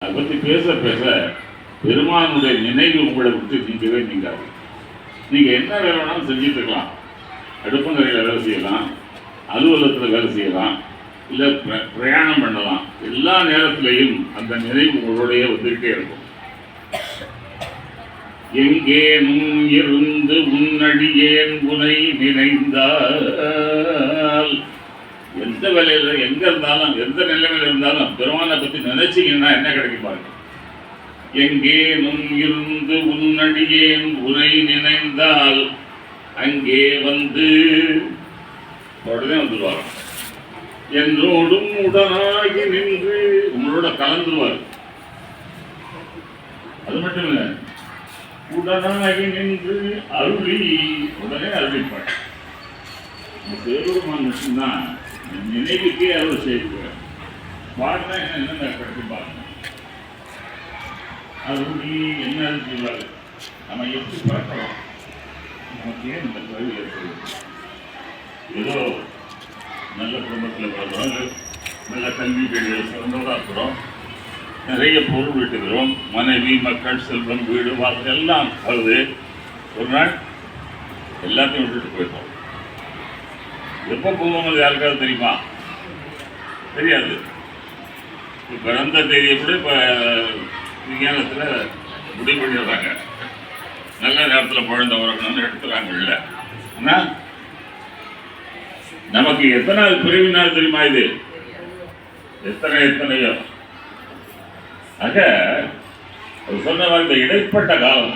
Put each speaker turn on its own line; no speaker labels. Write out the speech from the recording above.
அதை பற்றி பேச பேச பெருமானுடைய நினைவு உங்களை விட்டு நீங்கவே நீங்காது. நீங்கள் என்ன வேலை வேணாலும் செஞ்சுட்டு இருக்கலாம். அடுப்பங்கரையில் வேலை செய்யலாம், அலுவலகத்தில் வேலை செய்யலாம், இல்லை பிரயாணம் பண்ணலாம். எல்லா நேரத்திலையும் அந்த நினைவு உங்களுடைய வந்துகிட்டே இருக்கும். எங்கேனும் இருந்து உன்னடியேன் உனை நினைந்தால், எந்த வேலையில் எங்கே இருந்தாலும் எந்த நிலைமையில் இருந்தாலும் பெருமானை பற்றி நினைச்சிங்கன்னா என்ன கிடைக்கும் பாருங்க. எங்கேனும் இருந்து உன்னடியேன் உனை நினைந்தால் அங்கே வந்து உடனே வந்துடுவார். என்னோடும் உடனாகி நின்று உங்களோட கலந்துருவார். அது மட்டும் இல்லை, உடனாகி நின்று அருளி உடனே அருளிப்பார். சிவபெருமான் மட்டும்தான் நினைவுக்கே அருள் செய்வார். பாடினா என்னென்ன கிடைக்கும் பாருங்க. அருளி என்ன சொல்வார், நம்ம எப்படி பார்க்கலாம், நமக்கு ஏன் இந்த கல்வி ஏற்படுது? ஏதோ நல்ல குடும்பத்தில் பிறந்தோம், நல்ல கல்வி கேள்விகள் சிறந்தவராக இருக்கிறோம், நிறைய பொருள் விட்டுக்கிறோம், மனைவி மக்கள் செல்வம் வீடு வாசல் எல்லாம் வருது. ஒரு நாள் எல்லாத்தையும் விட்டுட்டு போயிட்டோம். எப்போ போவோம் யாருக்காவது தெரியுமா? தெரியாது. பிறந்த தேதியை கூட இப்போ விஞ்ஞானத்தில் முடிவு பண்ணிடுறாங்க. நல்ல நேரத்தில் குழந்தை உறக்கணும்னு எடுத்துறாங்க. இல்லை, ஆனால் நமக்கு எத்தனை பிரிவினால் தெரியுமா? இது எத்தனையோ. ஆக சொன்ன இந்த இடைப்பட்ட காலம்